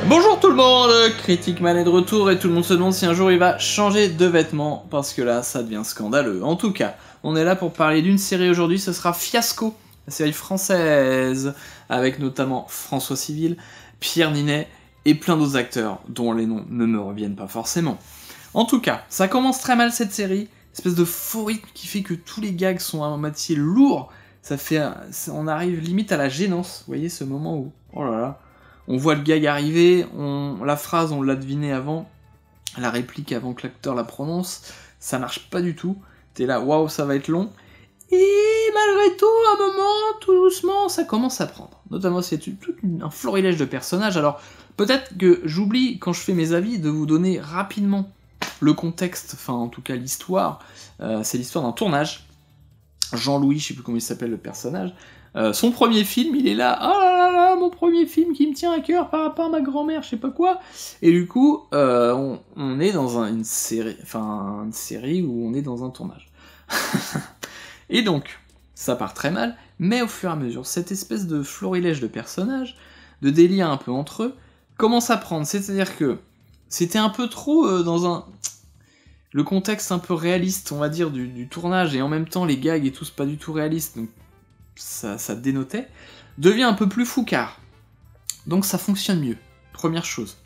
Bonjour tout le monde, Critique Man est de retour et tout le monde se demande si un jour il va changer de vêtements parce que là ça devient scandaleux. En tout cas, on est là pour parler d'une série aujourd'hui, ce sera Fiasco, la série française avec notamment François Civil, Pierre Ninet et plein d'autres acteurs dont les noms ne me reviennent pas forcément. En tout cas, ça commence très mal cette série, espèce de faux rythme qui fait que tous les gags sont à moitié lourds, on arrive limite à la gênance, vous voyez ce moment où, oh là là, on voit le gag arriver, la phrase on l'a deviné avant, la réplique avant que l'acteur la prononce, ça marche pas du tout, t'es là, waouh ça va être long, et malgré tout, à un moment, tout doucement, ça commence à prendre. Notamment c'est tout un florilège de personnages, alors peut-être que j'oublie quand je fais mes avis de vous donner rapidement le contexte, enfin en tout cas l'histoire, c'est l'histoire d'un tournage, Jean-Louis, je sais plus comment il s'appelle le personnage, son premier film, il est là, oh là là, mon premier film qui me tient à cœur par rapport à ma grand-mère, je sais pas quoi, et du coup, on est dans une série où on est dans un tournage. Et donc, ça part très mal, mais au fur et à mesure, cette espèce de florilège de personnages, de délire un peu entre eux, commence à prendre, c'est-à-dire que c'était un peu trop dans le contexte un peu réaliste, on va dire, du tournage, et en même temps, les gags et tout, c'est pas du tout réaliste, donc ça dénotait, devient un peu plus foucard. Donc ça fonctionne mieux, première chose.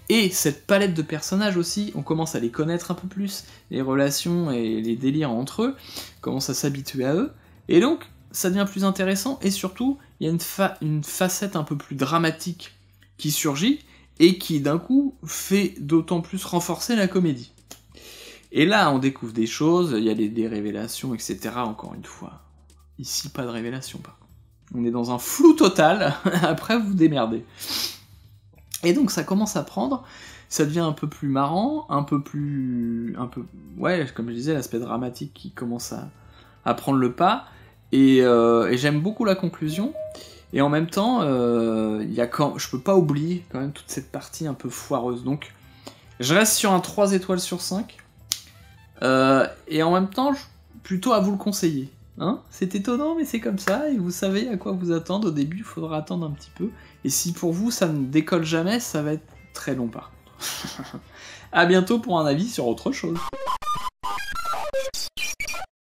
Et cette palette de personnages aussi, on commence à les connaître un peu plus, les relations et les délires entre eux, on commence à s'habituer à eux, et donc ça devient plus intéressant, et surtout, il y a une facette un peu plus dramatique qui surgit, et qui d'un coup fait d'autant plus renforcer la comédie. Et là, on découvre des choses, il y a des révélations, etc. Encore une fois. Ici, pas de révélation, par contre. On est dans un flou total, après vous démerdez. Et donc ça commence à prendre, ça devient un peu plus marrant, ouais, comme je disais, l'aspect dramatique qui commence à prendre le pas, et j'aime beaucoup la conclusion, et en même temps, je peux pas oublier quand même toute cette partie un peu foireuse, donc je reste sur un 3 étoiles sur 5, et en même temps, plutôt à vous le conseiller. Hein, c'est étonnant, mais c'est comme ça, et vous savez à quoi vous attendre. Au début, il faudra attendre un petit peu. Et si pour vous, ça ne décolle jamais, ça va être très long par contre. A bientôt pour un avis sur autre chose.